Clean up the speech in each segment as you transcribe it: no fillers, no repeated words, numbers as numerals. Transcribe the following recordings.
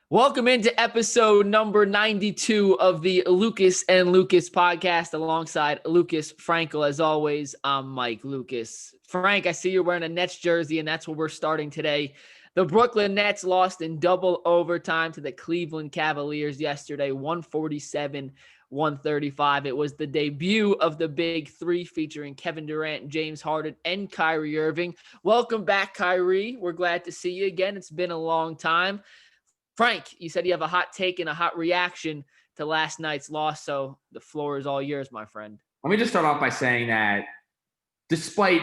Welcome into episode number 92 of the Lucas and Lucas podcast alongside Lucas Frankel. As always, I'm Mike Lucas. Frank, I see you're wearing a Nets jersey, and that's where we're starting today. The Brooklyn Nets lost in double overtime to the Cleveland Cavaliers yesterday, 147-135. It was the debut of the Big Three featuring Kevin Durant, James Harden, and Kyrie Irving. Welcome back, Kyrie. We're glad to see you again. It's been a long time. Frank, you said you have a hot take and a hot reaction to last night's loss, so the floor is all yours, my friend. Let me just start off by saying that despite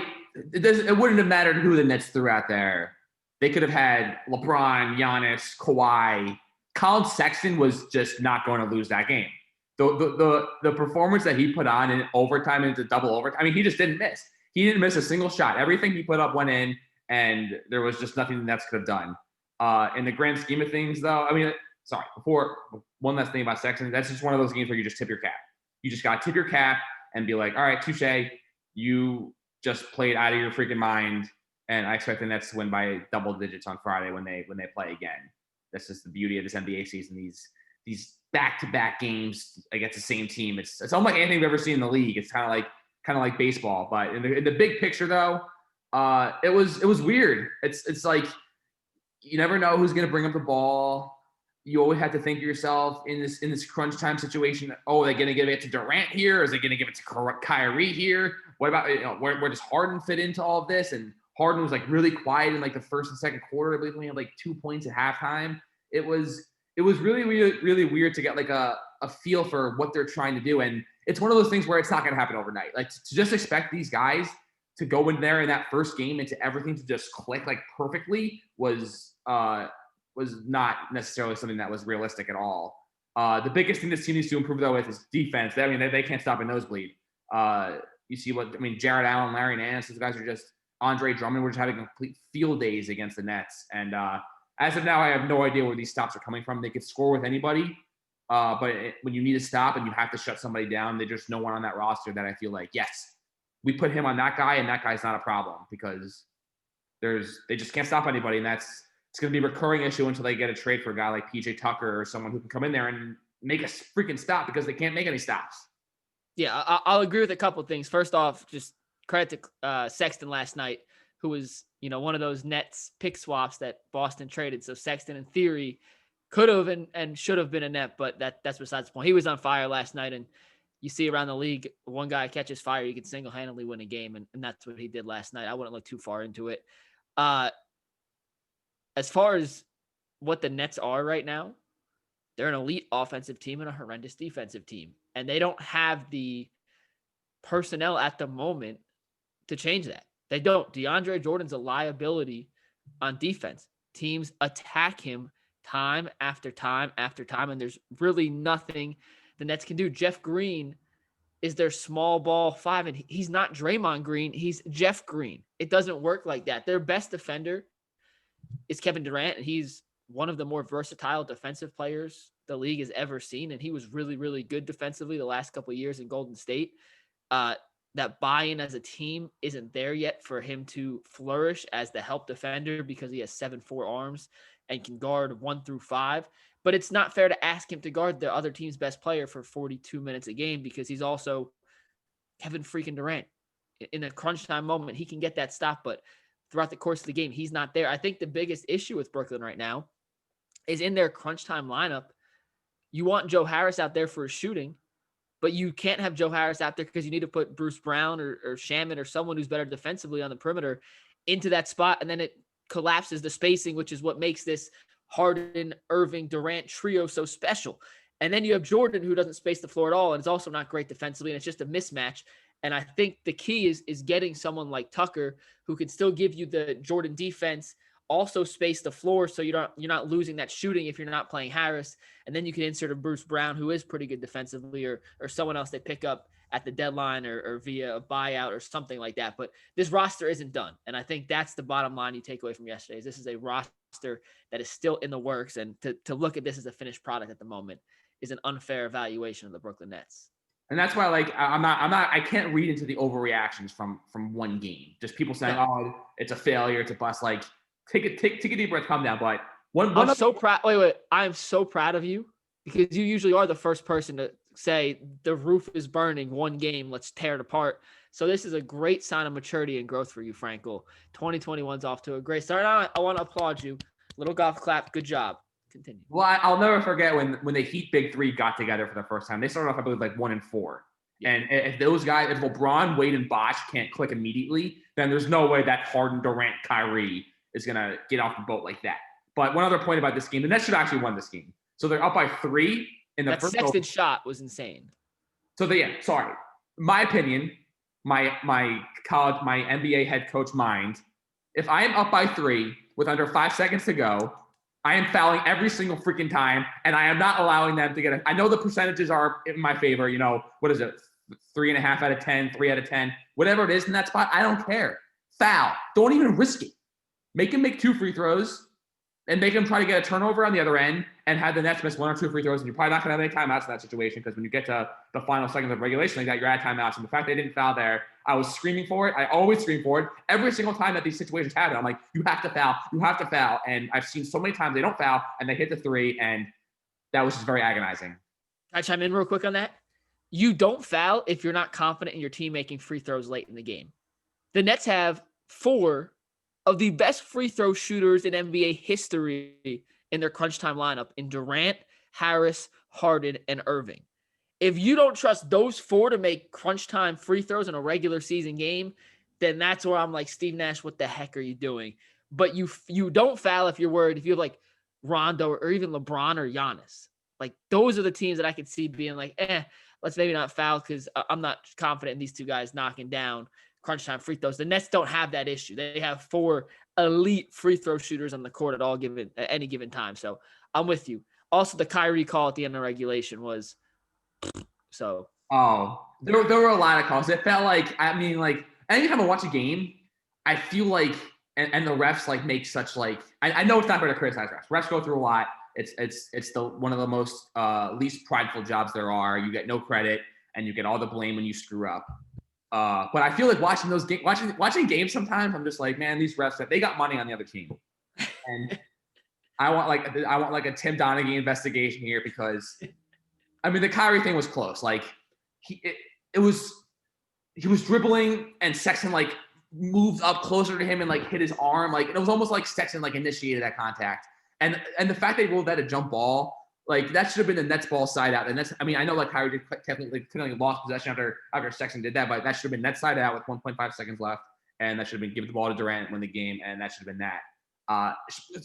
it wouldn't have mattered who the Nets threw out there. They could have had LeBron, Giannis, Kawhi. Colin Sexton was just not going to lose that game. The performance that he put on in overtime into double overtime, I mean, he just didn't miss. He didn't miss a single shot. Everything he put up went in, and there was just nothing the Nets could have done. In the grand scheme of things, though, before one last thing about Sexton, that's just one of those games where you just tip your cap. You just got to tip your cap and be like, all right, touche, you just played out of your freaking mind, and I expect the Nets to win by double digits on Friday when they play again. That's just the beauty of this NBA season. These back-to-back games against the same team. It's unlike anything we've ever seen in the league. It's kind of like baseball, but in the big picture, though, it was weird. It's like, you never know who's going to bring up the ball. You always have to think to yourself in this crunch time situation. Oh, are they going to give it to Durant here? Or is they going to give it to Kyrie here? What about where does Harden fit into all of this? And Harden was like really quiet in like the first and second quarter. I believe he had like 2 points at halftime. It was really, really, really weird to get like a feel for what they're trying to do. And it's one of those things where it's not going to happen overnight. Like to just expect these guys to go in there in that first game and to everything to just click like perfectly was not necessarily something that was realistic at all. The biggest thing this team needs to improve, though, is defense. They can't stop a nosebleed. You see Jared Allen, Larry Nance, those guys are just Andre Drummond. We're just having complete field days against the Nets. And as of now, I have no idea where these stops are coming from. They could score with anybody, but when you need to stop and you have to shut somebody down, there's just no one on that roster that I feel like, yes, we put him on that guy, and that guy's not a problem because they just can't stop anybody, and it's going to be a recurring issue until they get a trade for a guy like PJ Tucker or someone who can come in there and make a freaking stop because they can't make any stops. Yeah, I'll agree with a couple of things. First off, just credit to Sexton last night, who was one of those Nets pick swaps that Boston traded. So Sexton, in theory, could have and should have been a net, but that's besides the point. He was on fire last night, and you see around the league, one guy catches fire, you can single-handedly win a game, and that's what he did last night. I wouldn't look too far into it. As far as what the Nets are right now, they're an elite offensive team and a horrendous defensive team. And they don't have the personnel at the moment to change that. They don't. DeAndre Jordan's a liability on defense. Teams attack him time after time after time, and there's really nothing the Nets can do. Jeff Green is their small ball five, and he's not Draymond Green. He's Jeff Green. It doesn't work like that. Their best defender is Kevin Durant, and he's one of the more versatile defensive players the league has ever seen, and he was really, really good defensively the last couple of years in Golden State. That buy-in as a team isn't there yet for him to flourish as the help defender because he has 7'4" arms and can guard 1 through 5. But it's not fair to ask him to guard the other team's best player for 42 minutes a game because he's also Kevin freaking Durant. In a crunch time moment, he can get that stop, but throughout the course of the game, he's not there. I think the biggest issue with Brooklyn right now is in their crunch time lineup. You want Joe Harris out there for his shooting, but you can't have Joe Harris out there because you need to put Bruce Brown or Shaman or someone who's better defensively on the perimeter into that spot, and then it collapses the spacing, which is what makes this Harden, Irving, Durant trio so special. And then you have Jordan, who doesn't space the floor at all, and is also not great defensively, and it's just a mismatch. And I think the key is getting someone like Tucker who can still give you the Jordan defense, also space the floor so you're not losing that shooting if you're not playing Harris. And then you can insert a Bruce Brown, who is pretty good defensively, or someone else they pick up at the deadline or via a buyout or something like that. But this roster isn't done. And I think that's the bottom line you take away from yesterday is this is a roster that is still in the works. And to look at this as a finished product at the moment is an unfair evaluation of the Brooklyn Nets. And that's why, like, I can't read into the overreactions from one game. Just people saying, "Oh, it's a failure, it's a bust." Like, take a deep breath, calm down. But I'm so proud. Wait. I'm so proud of you because you usually are the first person to say the roof is burning, one game, let's tear it apart. So this is a great sign of maturity and growth for you, Frankel. 2021's off to a great start. I want to applaud you. Little golf clap. Good job. Continue. Well, I'll never forget when the Heat Big Three got together for the first time. They started off, I believe, like 1-4. Yeah. And if those guys, if LeBron, Wade, and Bosh can't click immediately, then there's no way that Harden, Durant, Kyrie is gonna get off the boat like that. But one other point about this game, the Nets should actually won this game. So they're up by 3 in the that first. Sexton shot was insane. So sorry, my opinion, my college, my NBA head coach mind. If I am up by 3 with under 5 seconds to go, I am fouling every single freaking time, and I am not allowing them to get I know the percentages are in my favor. You know, what is it? 3.5 out of 10, 3 out of 10, whatever it is in that spot. I don't care. Foul. Don't even risk it. Make him make 2 free throws and make him try to get a turnover on the other end and have the Nets miss 1 or 2 free throws. And you're probably not going to have any timeouts in that situation because when you get to the final seconds of regulation like that, you're at timeouts. And the fact they didn't foul there, I was screaming for it. I always scream for it. Every single time that these situations happen, I'm like, you have to foul. You have to foul. And I've seen so many times they don't foul and they hit the 3. And that was just very agonizing. Can I chime in real quick on that? You don't foul if you're not confident in your team making free throws late in the game. The Nets have 4 of the best free throw shooters in NBA history in their crunch time lineup in Durant, Harris, Harden, and Irving. If you don't trust those 4 to make crunch time free throws in a regular season game, then that's where I'm like, Steve Nash, what the heck are you doing? But you don't foul if you're worried. If you have like Rondo or even LeBron or Giannis, like those are the teams that I could see being like, let's maybe not foul because I'm not confident in these 2 guys knocking down crunch time free throws. The Nets don't have that issue. They have 4 elite free throw shooters on the court at any given time. So I'm with you. Also, the Kyrie call at the end of regulation was so. Oh, there were a lot of calls. It felt like, I mean, like anytime I watch a game, I feel like, and the refs like make such like, I know it's not fair to criticize refs. Refs go through a lot. It's the one of the most least prideful jobs there are. You get no credit and you get all the blame when you screw up. But I feel like watching those watching games sometimes, I'm just like, man, these refs, they got money on the other team, and I want like a Tim Donaghy investigation here because, I mean, the Kyrie thing was close. Like he was dribbling and Sexton like moved up closer to him and like hit his arm. Like it was almost like Sexton like initiated that contact, and the fact they ruled that a jump ball. Like that should have been the Nets ball side out. And that's, I mean, I know like Kyrie technically lost possession after Sexton did that, but that should have been Nets side out with 1.5 seconds left. And that should have been give the ball to Durant and win the game. And that should have been that.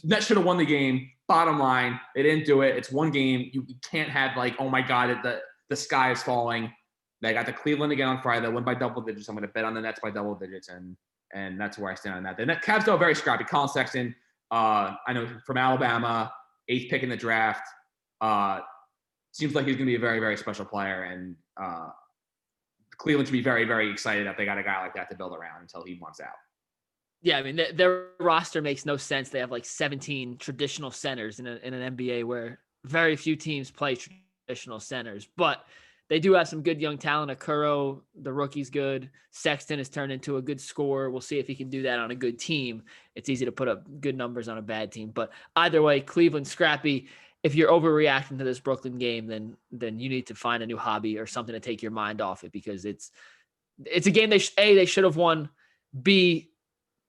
Nets should have won the game. Bottom line, they didn't do it. It's one game. You can't have like, oh my God, the sky is falling. They got the Cleveland again on Friday. They win by double digits. I'm going to bet on the Nets by double digits. And that's where I stand on that. The Cavs still very scrappy. Colin Sexton, I know from Alabama, 8th pick in the draft. Seems like he's going to be a very, very special player, and Cleveland should be very, very excited that they got a guy like that to build around until he wants out. Yeah, I mean, their roster makes no sense. They have like 17 traditional centers in an NBA where very few teams play traditional centers, but they do have some good young talent. Okoro, the rookie's good. Sexton has turned into a good scorer. We'll see if he can do that on a good team. It's easy to put up good numbers on a bad team, but either way, Cleveland scrappy. If you're overreacting to this Brooklyn game, then you need to find a new hobby or something to take your mind off it because it's a game they should have won. B,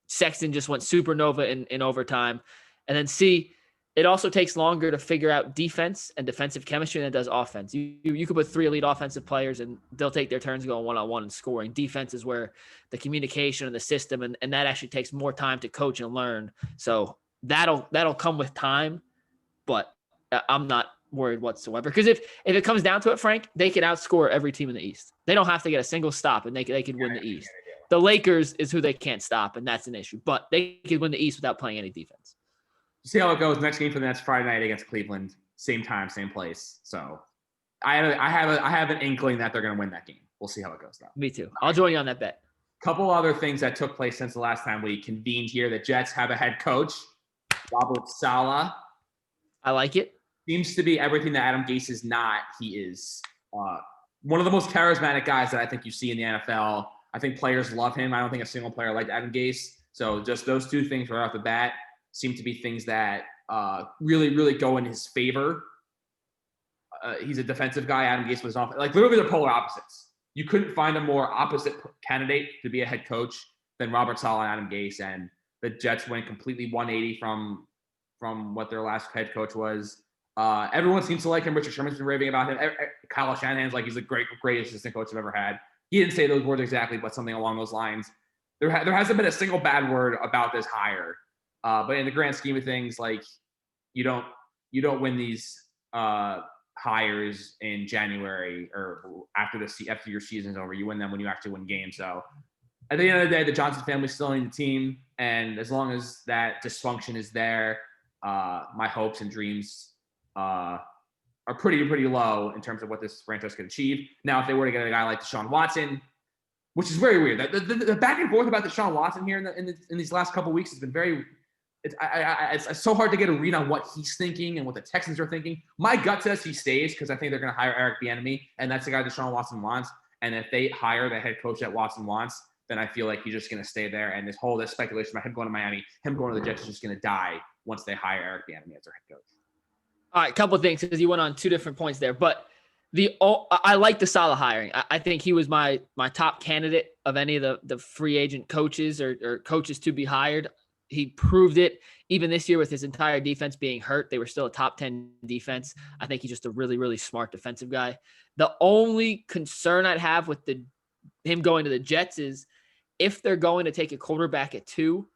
Sexton just went supernova in overtime, and then C, it also takes longer to figure out defense and defensive chemistry than it does offense. You could put 3 elite offensive players and they'll take their turns going one-on-one and scoring. Defense is where the communication and the system and that actually takes more time to coach and learn. So that'll come with time, but I'm not worried whatsoever. Because if it comes down to it, Frank, they can outscore every team in the East. They don't have to get a single stop, and they could win the East. The Lakers is who they can't stop, and that's an issue. But they could win the East without playing any defense. See how it goes. Next game for the Nets Friday night against Cleveland. Same time, same place. So I have an inkling that they're going to win that game. We'll see how it goes, though. Me too. I'll join you on that bet. Couple other things that took place since the last time we convened here. The Jets have a head coach, Robert Saleh. I like it. Seems to be everything that Adam Gase is not. He is one of the most charismatic guys that I think you see in the NFL. I think players love him. I don't think a single player liked Adam Gase. So just those 2 things right off the bat seem to be things that really, really go in his favor. He's a defensive guy. Adam Gase was off. Like literally, they're polar opposites. You couldn't find a more opposite candidate to be a head coach than Robert Saleh and Adam Gase. And the Jets went completely 180 from what their last head coach was. Everyone seems to like him. Richard Sherman's been raving about him. Kyle Shanahan's like he's the greatest assistant coach I've ever had. He didn't say those words exactly, but something along those lines. There hasn't been a single bad word about this hire. But in the grand scheme of things, like you don't win these hires in January or after your season's over. You win them when you actually win games. So at the end of the day, the Johnson family's still in the team, and as long as that dysfunction is there, my hopes and dreams are pretty low in terms of what this franchise could achieve. Now, if they were to get a guy like Deshaun Watson, which is very weird, the back and forth about Deshaun Watson here in these last couple of weeks has been very. It's so hard to get a read on what he's thinking and what the Texans are thinking. My gut says he stays because I think they're going to hire Eric Bieniemy, and that's the guy Deshaun Watson wants. And if they hire the head coach that Watson wants, then I feel like he's just going to stay there. And this speculation about him going to Miami, him going to the Jets is just going to die once they hire Eric Bieniemy as their head coach. All right, couple of things because you went on two different points there, but I like the Saleh hiring. I think he was my top candidate of any of the free agent coaches or coaches to be hired. He proved it even this year with his entire defense being hurt. They were still a top 10 defense. I think he's just a really, really smart defensive guy. The only concern I'd have with him going to the Jets is if they're going to take a quarterback at 2,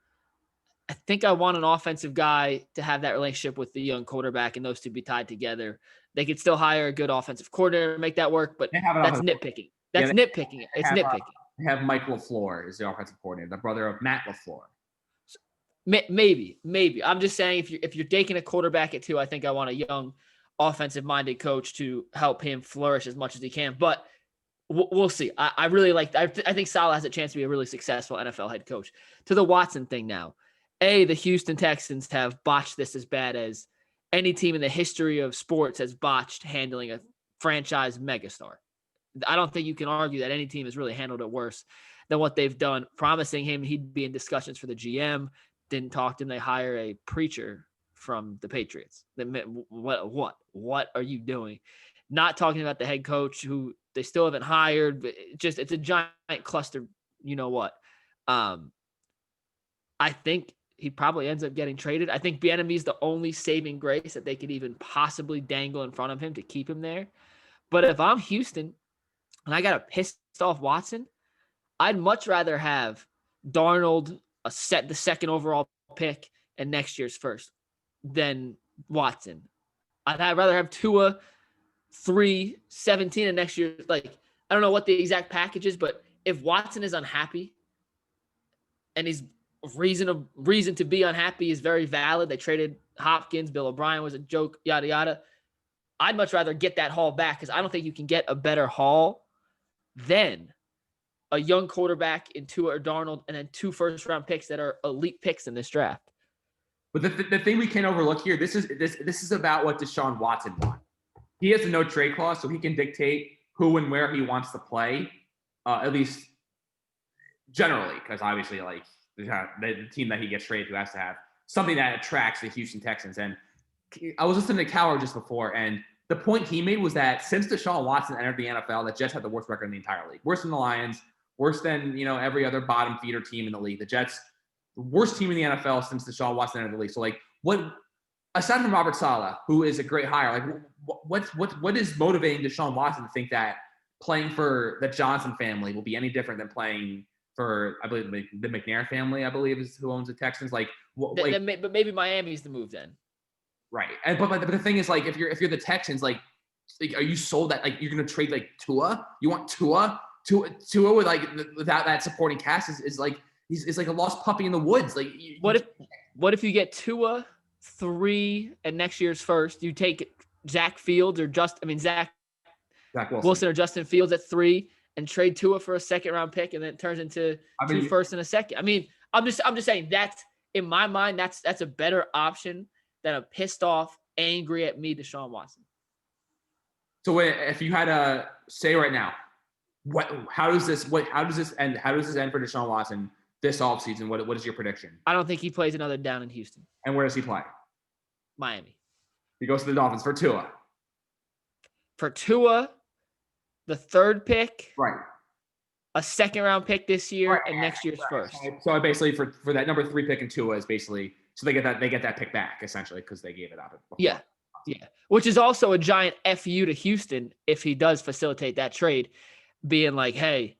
I think I want an offensive guy to have that relationship with the young quarterback and those two be tied together. They could still hire a good offensive coordinator and make that work, but that's nitpicking. That's nitpicking. It's nitpicking. They have Mike LaFleur as the offensive coordinator, the brother of Matt LaFleur. Maybe. I'm just saying if you're taking a quarterback at 2, I think I want a young offensive-minded coach to help him flourish as much as he can. But we'll see. I really like – I think Saleh has a chance to be a really successful NFL head coach. To the Watson thing now. The Houston Texans have botched this as bad as any team in the history of sports has botched handling a franchise megastar. I don't think you can argue that any team has really handled it worse than what they've done, promising him he'd be in discussions for the GM. Didn't talk to him. They hire a preacher from the Patriots. What are you doing? Not talking about the head coach who they still haven't hired, but it's a giant cluster. You know what? I think he probably ends up getting traded. I think Bieniemy is the only saving grace that they could even possibly dangle in front of him to keep him there. But if I'm Houston and I got a pissed off Watson, I'd much rather have Darnold the second overall pick and next year's first than Watson. I'd rather have Tua 3-17 and next year. Like, I don't know what the exact package is, but if Watson is unhappy and he's reason to be unhappy is very valid. They traded Hopkins, Bill O'Brien was a joke, yada, yada. I'd much rather get that haul back because I don't think you can get a better haul than a young quarterback in Tua or Darnold and then 2 first-round picks that are elite picks in this draft. But the thing we can't overlook here, this is about what Deshaun Watson wants. He has a no trade clause, so he can dictate who and where he wants to play, at least generally, because obviously, like, the team that he gets traded to has to have something that attracts the Houston Texans. And I was listening to Cowher just before, and the point he made was that since Deshaun Watson entered the NFL, the Jets had the worst record in the entire league. Worse than the Lions, worse than, every other bottom feeder team in the league. The Jets, the worst team in the NFL since Deshaun Watson entered the league. So, like, what aside from Robert Saleh, who is a great hire, like, what is motivating Deshaun Watson to think that playing for the Johnson family will be any different than playing for, I believe, the McNair family, I believe, is who owns the Texans. Like, but maybe Miami's the move then. Right. And but the thing is, like, if you're the Texans, like, are you sold that, like, you're gonna trade like Tua? You want Tua with, like, without that supporting cast is like he's like a lost puppy in the woods. Like, what if you get Tua 3 and next year's first? You take Zach Fields or Zach Wilson or Justin Fields at 3. And trade Tua for a second-round pick, and then it turns into 2 firsts and a second. I'm just saying that's, in my mind, that's a better option than a pissed off, angry at me Deshaun Watson. So if you had to say right now, how does this end for Deshaun Watson this offseason? What is your prediction? I don't think he plays another down in Houston. And where does he play? Miami. He goes to the Dolphins for Tua. For Tua, the third pick, Right. a second-round pick this year, and next year's first. So basically, for that number 3 pick in Tua is basically so they get that pick back essentially because they gave it up before. Yeah. Which is also a giant FU to Houston if he does facilitate that trade, being like, hey,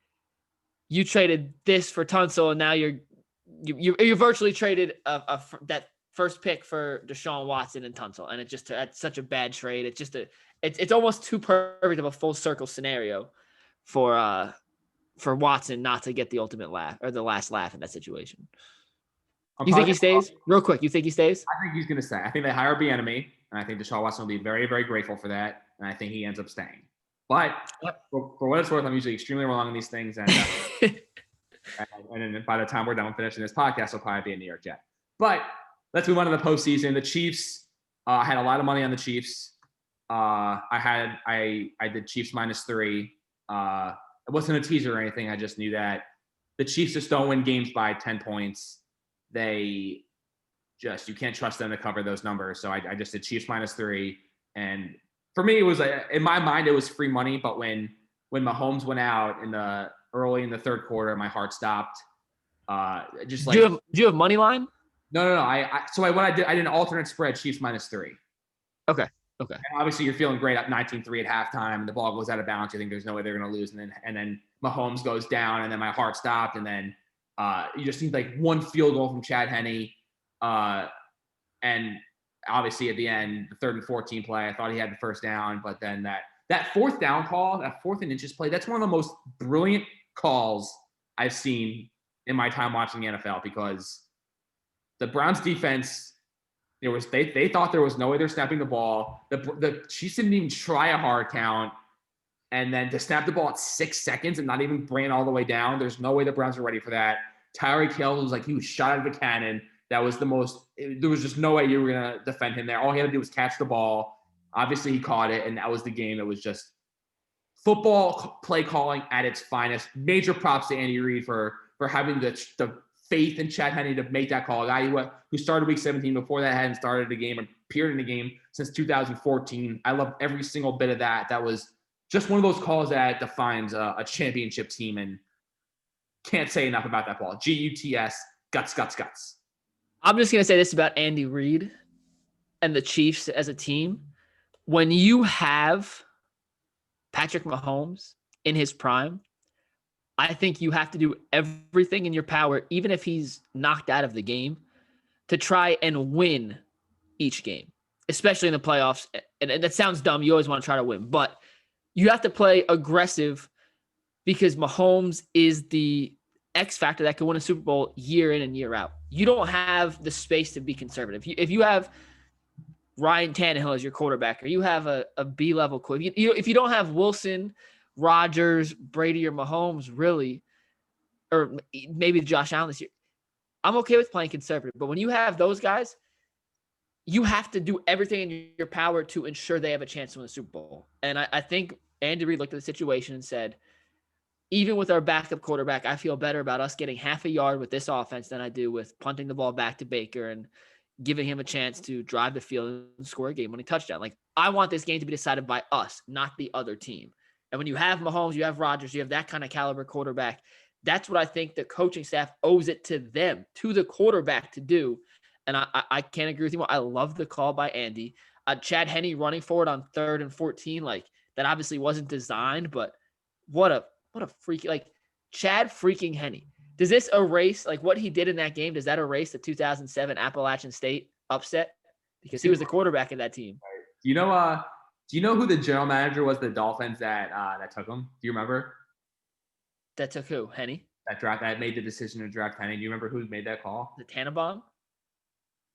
you traded this for Tunsil, and now you virtually traded that first pick for Deshaun Watson and Tunsil, and that's such a bad trade. It's just it's almost too perfect of a full circle scenario for Watson not to get the ultimate laugh or the last laugh in that situation. You think he stays? Real quick, you think he stays? I think he's going to stay. I think they hire Bieniemy, and I think Deshaun Watson will be very, very grateful for that, and I think he ends up staying. But for what it's worth, I'm usually extremely wrong on these things, and and by the time we're done finishing this podcast, I'll probably be a New York Jet. But let's move on to the postseason. The Chiefs, I had a lot of money on the Chiefs. I did Chiefs -3. It wasn't a teaser or anything. I just knew that the Chiefs just don't win games by 10 points. You can't trust them to cover those numbers. So I just did Chiefs -3. And for me, it was in my mind, it was free money. But when Mahomes went out early in the third quarter, my heart stopped. Do you have money line? No. What I did an alternate spread, Chiefs -3. Okay. And obviously, you're feeling great up 19-3 at halftime, and the ball goes out of bounds. You think there's no way they're going to lose, and then Mahomes goes down, and then my heart stopped, and then you just need like one field goal from Chad Henne, and obviously at the end, the 3rd and 14 play, I thought he had the first down, but then that 4th down call, that 4th and inches play, that's one of the most brilliant calls I've seen in my time watching the NFL because the Browns defense. They thought there was no way they're snapping the ball. The Chiefs didn't even try a hard count. And then to snap the ball at 6 seconds and not even bring it all the way down, there's no way the Browns were ready for that. Tyreek Hill was like he was shot out of a cannon. There was just no way you were going to defend him there. All he had to do was catch the ball. Obviously, he caught it, and that was the game. It was just football play calling at its finest. Major props to Andy Reid for having the faith in Chad Henne to make that call. A guy who started week 17 before that hadn't started a game or appeared in a game since 2014. I love every single bit of that. That was just one of those calls that defines a championship team, and can't say enough about that ball. GUTS, guts, guts, guts. I'm just going to say this about Andy Reid and the Chiefs as a team. When you have Patrick Mahomes in his prime, I think you have to do everything in your power, even if he's knocked out of the game, to try and win each game, especially in the playoffs. And that sounds dumb. You always want to try to win, but you have to play aggressive because Mahomes is the X factor that can win a Super Bowl year in and year out. You don't have the space to be conservative. If you have Ryan Tannehill as your quarterback, or you have a B-level quarterback, if you don't have Wilson, Rodgers, Brady, or Mahomes, really, or maybe Josh Allen this year, I'm okay with playing conservative. But when you have those guys, you have to do everything in your power to ensure they have a chance to win the Super Bowl. And I think Andy Reid looked at the situation and said, even with our backup quarterback, I feel better about us getting half a yard with this offense than I do with punting the ball back to Baker and giving him a chance to drive the field and score a game-winning touchdown. Like, I want this game to be decided by us, not the other team. And when you have Mahomes, you have Rodgers, you have that kind of caliber quarterback, that's what I think the coaching staff owes it to them, to the quarterback to do. And I can't agree with you more. I love the call by Andy. Chad Henne running forward on 3rd and 14, like that obviously wasn't designed, but what a freak, like Chad freaking Henne. Does this erase, like what he did in that game, does that erase the 2007 Appalachian State upset? Because he was the quarterback of that team. Do you know who the general manager was, the Dolphins that took him? Do you remember? That took who? Henne? That made the decision to draft Henne. Do you remember who made that call? The Tannenbaum?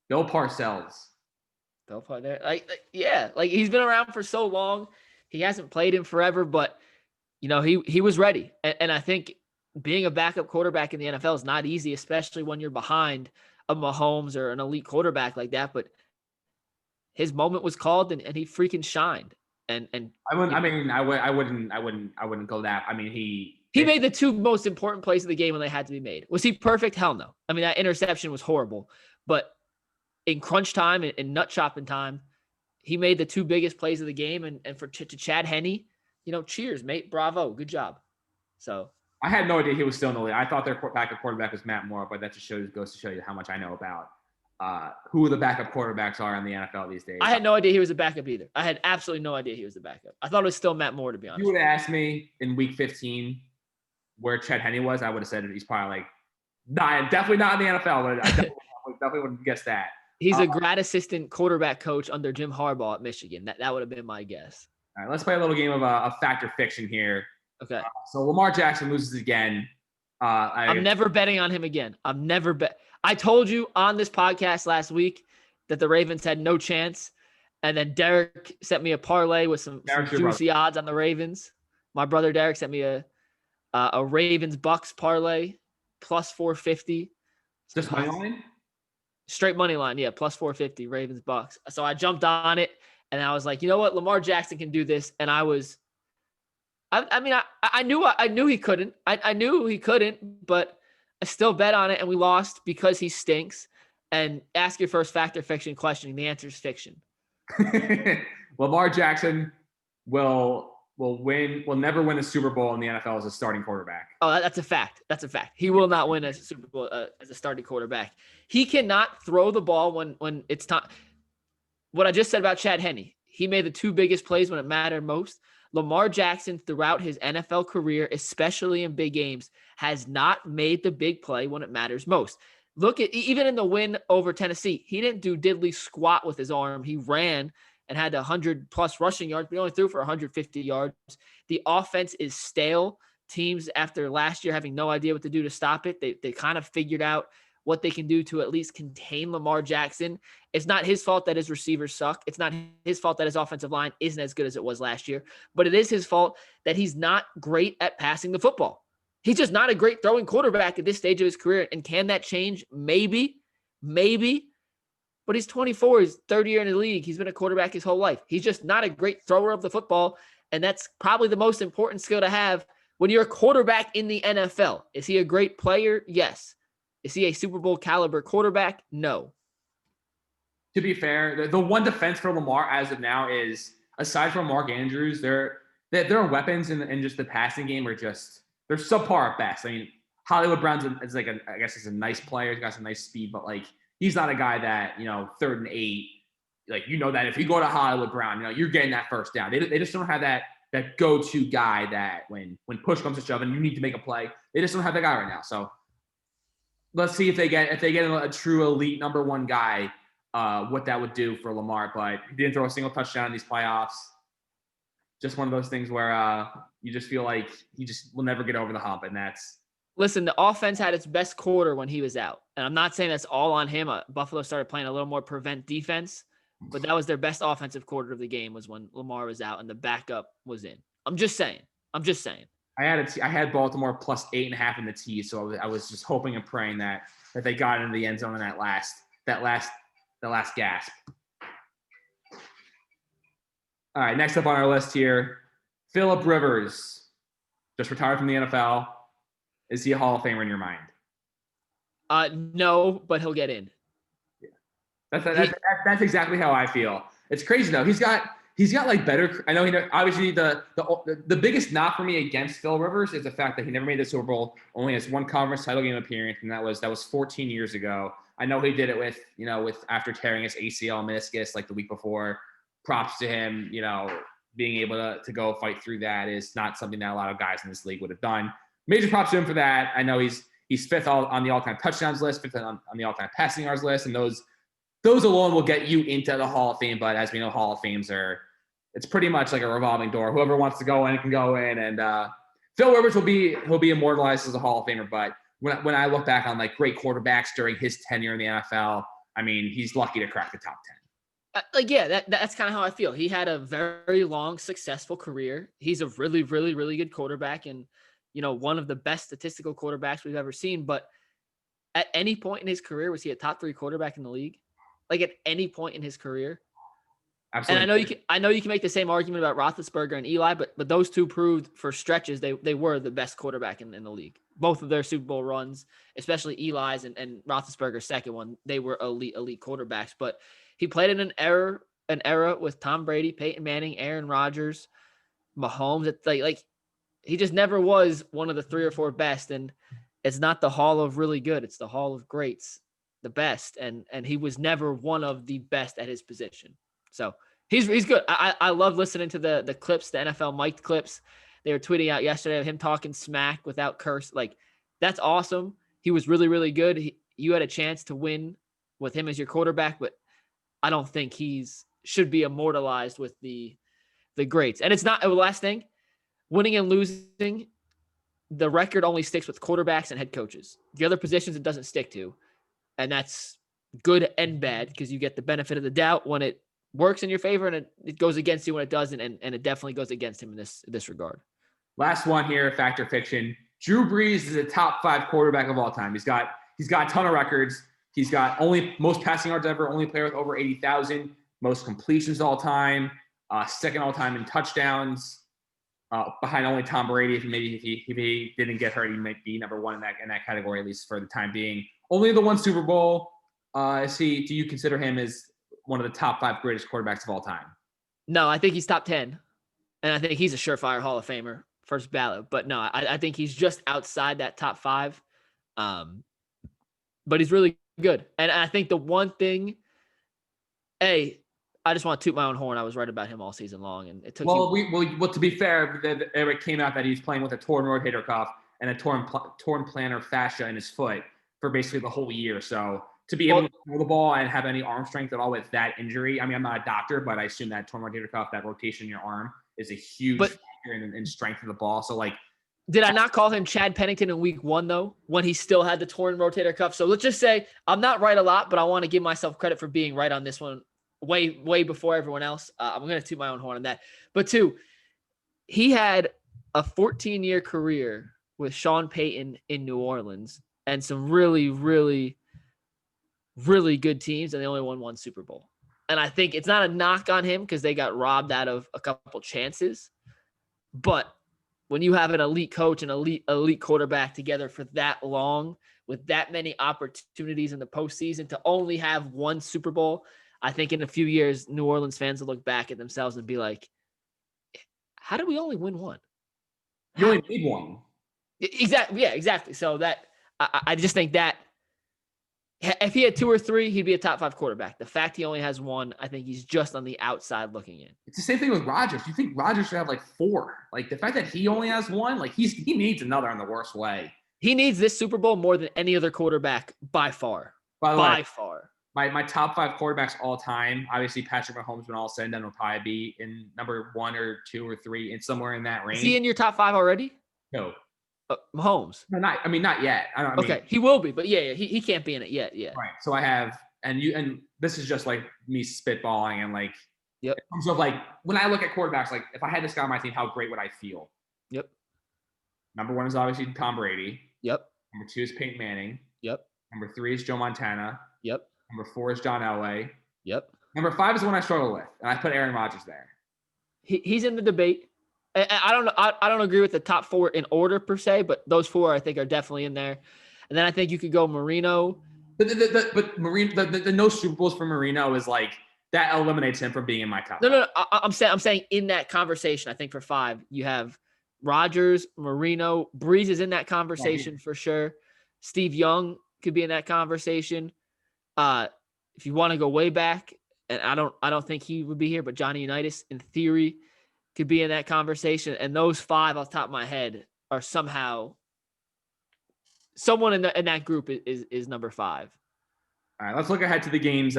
Bill Parcells. Bill Parcells. Like he's been around for so long. He hasn't played in forever, but he was ready. And I think being a backup quarterback in the NFL is not easy, especially when you're behind a Mahomes or an elite quarterback like that. But his moment was called, and he freaking shined. And I wouldn't go that. I mean, he made the 2 most important plays of the game when they had to be made. Was he perfect? Hell no. I mean, that interception was horrible, but in crunch time and nut chopping time, he made the two biggest plays of the game. And to Chad Henne, cheers, mate. Bravo. Good job. So I had no idea he was still in the league. I thought their backup goes to Moore, but that just goes to show you how much I know about who the backup quarterbacks are in the NFL these days. I had no idea he was a backup either. I had absolutely no idea he was a backup. I thought it was still Matt Moore, to be honest. If you would have asked me in week 15 where Chad Henne was, I would have said he's probably definitely not in the NFL, but I definitely would have guessed that. He's a grad assistant quarterback coach under Jim Harbaugh at Michigan. That would have been my guess. All right, let's play a little game of fact or fiction here. Okay. So Lamar Jackson loses again. I'm never betting on him again. I told you on this podcast last week that the Ravens had no chance. And then Derek sent me a parlay with some juicy odds on the Ravens. My brother Derek sent me a Ravens Bucks parlay plus 450. Just money line? Straight money line, yeah, plus 450 Ravens Bucks. So I jumped on it and I was like, you know what, Lamar Jackson can do this. And I knew he couldn't. I knew he couldn't, but I still bet on it and we lost because he stinks. And ask your first fact or fiction question. The answer is fiction. Lamar Jackson will never win a Super Bowl in the NFL as a starting quarterback. Oh, that's a fact. He will not win a Super Bowl as a starting quarterback. He cannot throw the ball when it's time. What I just said about Chad Henne, he made the two biggest plays when it mattered most. Lamar Jackson, throughout his NFL career, especially in big games, has not made the big play when it matters most. Look at even in the win over Tennessee, he didn't do diddly squat with his arm. He ran and had 100+ rushing yards, but he only threw for 150 yards. The offense is stale. Teams, after last year having no idea what to do to stop it, they kind of figured out what they can do to at least contain Lamar Jackson. It's not his fault that his receivers suck. It's not his fault that his offensive line isn't as good as it was last year, but it is his fault that he's not great at passing the football. He's just not a great throwing quarterback at this stage of his career. And can that change? Maybe. But he's 24. He's third year in the league. He's been a quarterback his whole life. He's just not a great thrower of the football. And that's probably the most important skill to have when you're a quarterback in the NFL. Is he a great player? Yes. Is he a Super Bowl caliber quarterback? No. To be fair, the one defense for Lamar as of now is, aside from Mark Andrews, their weapons in just the passing game are just, they're subpar at best. I mean, Hollywood Brown's is like I guess he's a nice player. He's got some nice speed, but like he's not a guy that, 3rd and 8, like, that if you go to Hollywood Brown, you're getting that first down. They just don't have that go-to guy that when push comes to shove and you need to make a play, they just don't have that guy right now. So let's see if they get a true elite number one guy, what that would do for Lamar. But he didn't throw a single touchdown in these playoffs. Just one of those things where you just feel like he just will never get over the hump, and that's. Listen, the offense had its best quarter when he was out. And I'm not saying that's all on him. Buffalo started playing a little more prevent defense, but that was their best offensive quarter of the game was when Lamar was out and the backup was in. I'm just saying. I had Baltimore plus 8.5 in the tee, so I was just hoping and praying that they got into the end zone in that last gasp. All right, next up on our list here, Phillip Rivers, just retired from the NFL. Is he a Hall of Famer in your mind? No, but he'll get in. Yeah, that's exactly how I feel. It's crazy though. He's got like better. I know obviously the biggest knock for me against Phil Rivers is the fact that he never made the Super Bowl. Only has one conference title game appearance, and that was 14 years ago. I know he did it with after tearing his ACL meniscus like the week before. Props to him. Being able to go fight through that is not something that a lot of guys in this league would have done. Major props to him for that. I know he's 5th on the all-time touchdowns list, 5th on the all-time passing yards list, and those alone will get you into the Hall of Fame. But as we know, Hall of Fames it's pretty much like a revolving door. Whoever wants to go in can go in, and Phil Rivers he'll be immortalized as a Hall of Famer. But when I look back on like great quarterbacks during his tenure in the NFL, I mean, he's lucky to crack the top 10. That's kind of how I feel. He had a very long, successful career. He's a really, really, really good quarterback, and one of the best statistical quarterbacks we've ever seen. But at any point in his career, was he a top 3 quarterback in the league? Like at any point in his career? Absolutely. And I know you can make the same argument about Roethlisberger and Eli, but those two proved for stretches they were the best quarterback in the league. both of their Super Bowl runs, especially Eli's and Roethlisberger's second one, they were elite quarterbacks. But he played in an era with Tom Brady, Peyton Manning, Aaron Rodgers, Mahomes. It's like he just never was one of the 3 or 4 best. And it's not the hall of really good. It's the hall of greats, the best. And he was never one of the best at his position. So he's good. I love listening to the clips, the NFL Mike clips. They were tweeting out yesterday of him talking smack without curse. Like, that's awesome. He was really, really good. You had a chance to win with him as your quarterback, but I don't think should be immortalized with the greats. And it's not the last thing. Winning and losing, the record only sticks with quarterbacks and head coaches. The other positions it doesn't stick to. And that's good and bad because you get the benefit of the doubt when it works in your favor and it goes against you when it doesn't. And it definitely goes against him in this regard. Last one here, fact or fiction. Drew Brees is a top 5 quarterback of all time. He's got a ton of records. He's got only most passing yards ever, only player with over 80,000, most completions all time, second all time in touchdowns, behind only Tom Brady. If he didn't get hurt, he might be number 1 in that category, at least for the time being. Only the 1 Super Bowl. Do you consider him as one of the top 5 greatest quarterbacks of all time? No, I think he's top 10. And I think he's a surefire Hall of Famer, first ballot. But no, I think he's just outside that top 5. But he's really good. And I think the one thing, I just want to toot my own horn. I was right about him all season long. And it took well, to be fair, it came out that he's playing with a torn rotator cuff and a torn plantar fascia in his foot for basically the whole year. So to be able to throw the ball and have any arm strength at all with that injury, I mean, I'm not a doctor, but I assume that torn rotator cuff, that rotation in your arm, is a huge factor in strength of the ball. So, like, did I not call him Chad Pennington in week 1, though, when he still had the torn rotator cuff? So let's just say I'm not right a lot, but I want to give myself credit for being right on this one way before everyone else. I'm going to toot my own horn on that. But 2, he had a 14-year career with Sean Payton in New Orleans and some really, really, really good teams, and they only won 1 Super Bowl. And I think it's not a knock on him because they got robbed out of a couple chances. But when you have an elite coach and elite quarterback together for that long with that many opportunities in the postseason to only have 1 Super Bowl, I think in a few years, New Orleans fans will look back at themselves and be like, how did we only win 1? You only need 1. Exactly. Yeah, exactly. So that I just think that if he had 2 or 3, he'd be a top 5 quarterback. The fact he only has 1, I think he's just on the outside looking in. It's the same thing with Rodgers. You think Rodgers should have like 4? Like, the fact that he only has 1, like he needs another in the worst way. He needs this Super Bowl more than any other quarterback by far. By far. My top 5 quarterbacks all time, obviously Patrick Mahomes, when all said and done, will probably be in number 1 or 2 or 3, and somewhere in that range. Is he in your top 5 already? No. Mahomes. No, not yet. Okay, he will be, but yeah, he can't be in it yet. Yeah. Right. So I have, and this is just like me spitballing and like, yep. In terms of like, when I look at quarterbacks, like if I had this guy on my team, how great would I feel? Yep. Number 1 is obviously Tom Brady. Yep. Number 2 is Peyton Manning. Yep. Number 3 is Joe Montana. Yep. Number 4 is John Elway. Yep. Number 5 is the one I struggle with, and I put Aaron Rodgers there. He's in the debate. I don't know. I don't agree with the top 4 in order per se, but those 4 I think are definitely in there. And then I think you could go Marino. But Marino, the no Super Bowls for Marino is like that eliminates him from being in my top. No. I'm saying in that conversation, I think for 5 you have Rodgers, Marino, Breeze is in that conversation for sure. Steve Young could be in that conversation. If you want to go way back, and I don't think he would be here, but Johnny Unitas in theory could be in that conversation. And those 5 off the top of my head are somehow someone in that group is number 5. All right, let's look ahead to the games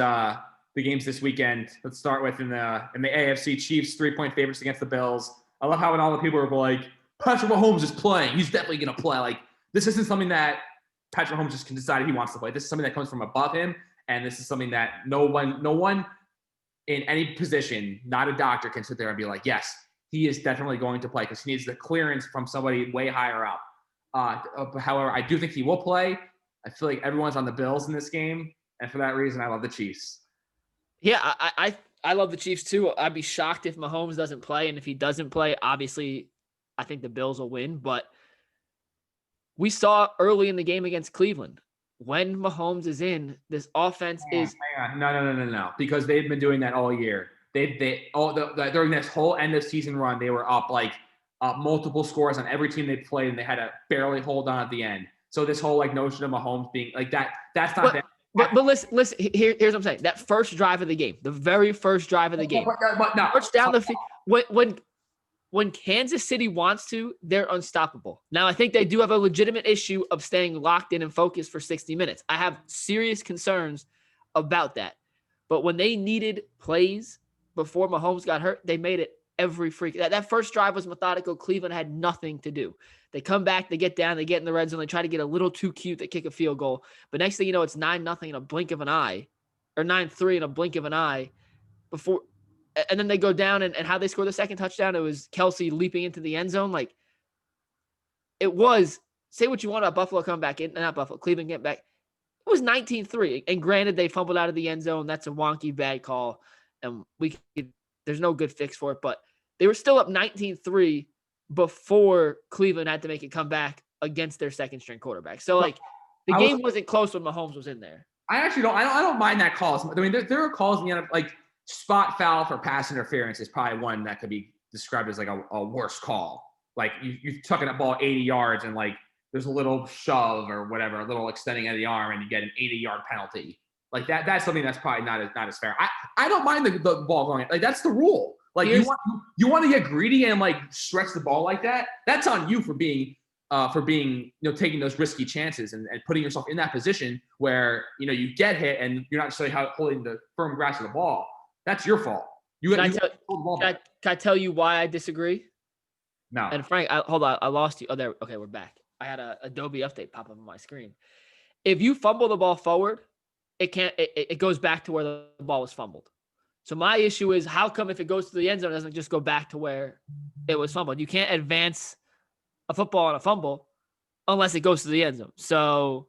this weekend. Let's start with in the AFC, Chiefs 3-point favorites against the Bills. I love how when all the people were like, Patrick Mahomes is playing. He's definitely going to play. Like, this isn't something that Patrick Mahomes just can decide he wants to play. This is something that comes from above him, and this is something that no one in any position, not a doctor, can sit there and be like, yes, he is definitely going to play because he needs the clearance from somebody way higher up. However, I do think he will play. I feel like everyone's on the Bills in this game, and for that reason, I love the Chiefs. Yeah, I love the Chiefs too. I'd be shocked if Mahomes doesn't play, and if he doesn't play, obviously, I think the Bills will win. But We saw early in the game against Cleveland. When Mahomes is in, this offense is. Hang on. No. Because they've been doing that all year. During this whole end of season run, they were up like multiple scores on every team they played, and they had to barely hold on at the end. So this whole like notion of Mahomes being like that's not that. But listen. Here's what I'm saying. That first drive of the game, the very first drive of the game, but no, march down the field. When Kansas City wants to, they're unstoppable. Now, I think they do have a legitimate issue of staying locked in and focused for 60 minutes. I have serious concerns about that. But when they needed plays before Mahomes got hurt, they made it every freak. That first drive was methodical. Cleveland had nothing to do. They come back, they get down, they get in the red zone, they try to get a little too cute, they kick a field goal. But next thing you know, it's 9-0 in a blink of an eye, or 9-3 in a blink of an eye before. And then they go down, and how they score the second touchdown, it was Kelsey leaping into the end zone. Like, it was, say what you want about Buffalo coming back in, not Buffalo, Cleveland getting back. It was 19-3. And granted, they fumbled out of the end zone. That's a wonky, bad call. And there's no good fix for it. But they were still up 19-3 before Cleveland had to make it come back against their second string quarterback. So, like, the game wasn't close when Mahomes was in there. I don't mind that call. I mean, there are calls in the NFL, like, spot foul for pass interference is probably one that could be described as like a worse call. Like you're tucking that ball 80 yards and like there's a little shove or whatever, a little extending of the arm, and you get an 80-yard penalty. Like that's something that's probably not as fair. I don't mind the ball going. Like that's the rule. Like you want to get greedy and like stretch the ball like that. That's on you for being taking those risky chances and putting yourself in that position where you get hit and you're not necessarily holding the firm grasp of the ball. That's your fault. Can I tell you why I disagree? No. And Frank, hold on. I lost you. Oh, there. Okay, we're back. I had a Adobe update pop up on my screen. If you fumble the ball forward, it goes back to where the ball was fumbled. So my issue is, how come if it goes to the end zone, it doesn't just go back to where it was fumbled? You can't advance a football on a fumble unless it goes to the end zone. So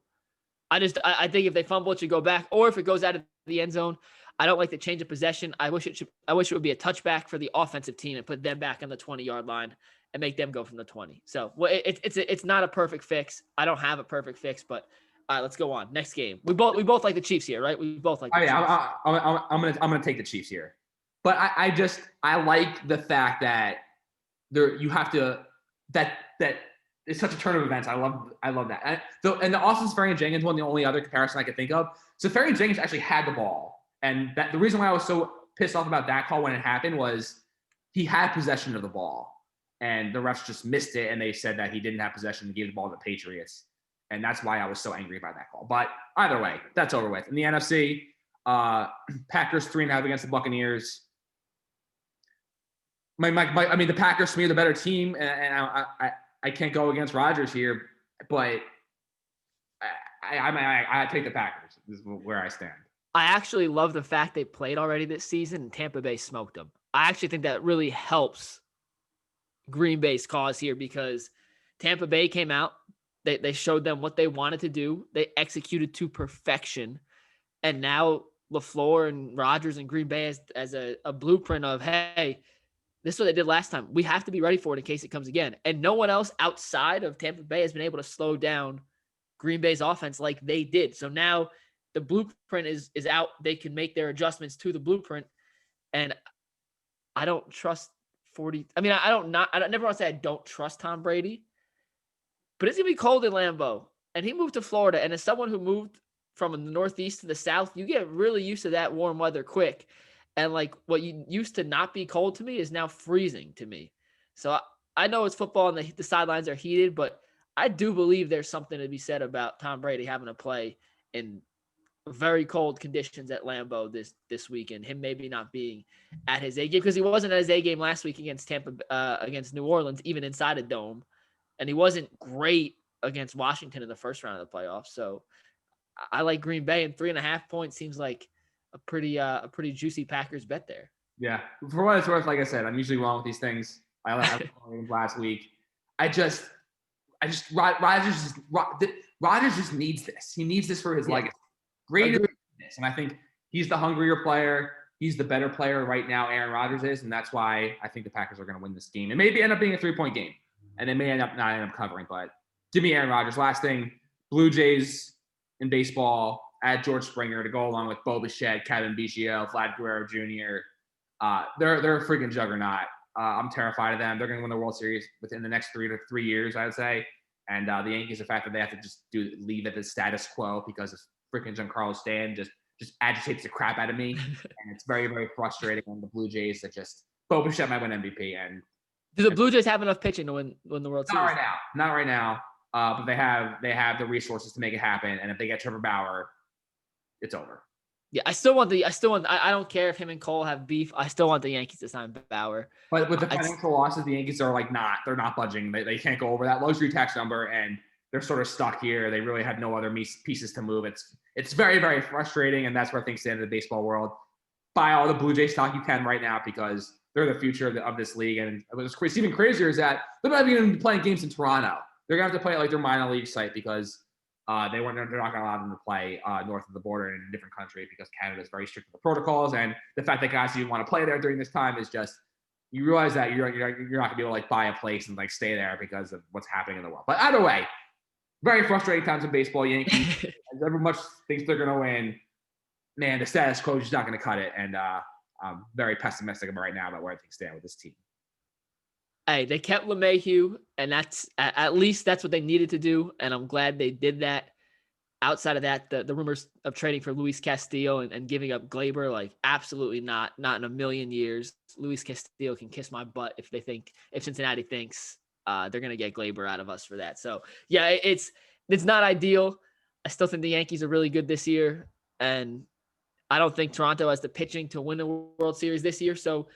I think if they fumble, it should go back. Or if it goes out of the end zone, I don't like the change of possession. I wish it would be a touchback for the offensive team and put them back on the 20-yard line and make them go from the 20. So it's not a perfect fix. I don't have a perfect fix, but all right, let's go on. Next game. We both like the Chiefs here, right? We both like the Chiefs. I'm gonna take the Chiefs here. But I like the fact that you have to that it's such a turn of events. I love that. And the Austin Seferian-Jenkins one, the only other comparison I could think of. Seferian-Jenkins actually had the ball. And the reason why I was so pissed off about that call when it happened was he had possession of the ball, and the refs just missed it, and they said that he didn't have possession and gave the ball to the Patriots. And that's why I was so angry about that call. But either way, that's over with. In the NFC, Packers 3.5 against the Buccaneers. The Packers, to me, are the better team, and I can't go against Rodgers here, but I take the Packers. This is where I stand. I actually love the fact they played already this season and Tampa Bay smoked them. I actually think that really helps Green Bay's cause here because Tampa Bay came out. They showed them what they wanted to do. They executed to perfection. And now LaFleur and Rodgers and Green Bay as a blueprint of, hey, this is what they did last time. We have to be ready for it in case it comes again. And no one else outside of Tampa Bay has been able to slow down Green Bay's offense like they did. So now the blueprint is out. They can make their adjustments to the blueprint. And I don't trust 40. I mean, I never want to say I don't trust Tom Brady, but it's going to be cold in Lambeau. And he moved to Florida. And as someone who moved from the Northeast to the South, you get really used to that warm weather quick. And like what you used to not be cold to me is now freezing to me. So I know it's football and the sidelines are heated, but I do believe there's something to be said about Tom Brady having to play in very cold conditions at Lambeau this week, and him maybe not being at his A game because he wasn't at his A game last week against against New Orleans, even inside a dome, and he wasn't great against Washington in the first round of the playoffs. So I like Green Bay, and 3.5 points seems like a pretty juicy Packers bet there. Yeah, for what it's worth, like I said, I'm usually wrong with these things. I last week. Rodgers just needs this. He needs this for his legacy. Greater than this, and I think he's the hungrier player. He's the better player right now. Aaron Rodgers is, and that's why I think the Packers are going to win this game. It may end up being a 3-point game, and they may not end up covering. But Give me Aaron Rodgers. Last thing, Blue Jays in baseball, add George Springer to go along with Bo Bichette, Kevin Biggio, Vlad Guerrero Jr. They're a freaking juggernaut. I'm terrified of them. They're going to win the World Series within the next 3 years, I would say. And the Yankees, the fact that they have to just leave it the status quo because of freaking Giancarlo Stanton just agitates the crap out of me. And it's very, very frustrating on the Blue Jays that just Bo Bichette might win MVP. And do the Blue Jays have enough pitching to win the World Series? Not right now. But they have the resources to make it happen. And if they get Trevor Bauer, it's over. Yeah, I don't care if him and Cole have beef. I still want the Yankees to sign Bauer. But with the financial losses, the Yankees are they're not budging. They can't go over that luxury tax number, and they're sort of stuck here. They really have no other pieces to move. It's very, very frustrating, and that's where things stand in the baseball world. Buy all the Blue Jay stock you can right now because they're the future of this league. And what's even crazier is that they're not even going to be playing games in Toronto. They're going to have to play at their minor league site because they're not going to allow them to play north of the border in a different country because Canada is very strict with the protocols. And the fact that guys even want to play there during this time is just, you realize that you're not going to be able to buy a place and stay there because of what's happening in the world. But either way, very frustrating times in baseball. Yankees, as everyone much thinks they're going to win, man, the status quo is just not going to cut it. And I'm very pessimistic about right now about where things stand with this team. Hey, they kept LeMahieu, and that's at least that's what they needed to do, and I'm glad they did that. Outside of that, the rumors of trading for Luis Castillo and giving up Glaber, absolutely not in a million years. Luis Castillo can kiss my butt if Cincinnati thinks they're gonna get Glaber out of us for that. So yeah, it's not ideal. I still think the Yankees are really good this year, and I don't think Toronto has the pitching to win the World Series this year. So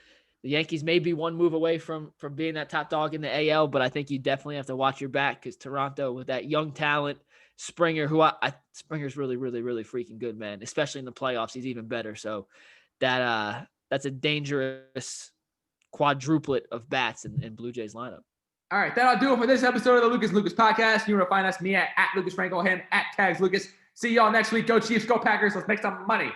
the Yankees may be one move away from being that top dog in the AL, but I think you definitely have to watch your back because Toronto, with that young talent, Springer, who Springer's really, really, really freaking good, man. Especially in the playoffs, he's even better. So that's a dangerous quadruplet of bats in Blue Jays lineup. All right, that'll do it for this episode of the Lucas Podcast. You want to find us, me at Lucas Frankel, him at Tags Lucas. See y'all next week. Go Chiefs, go Packers. Let's make some money.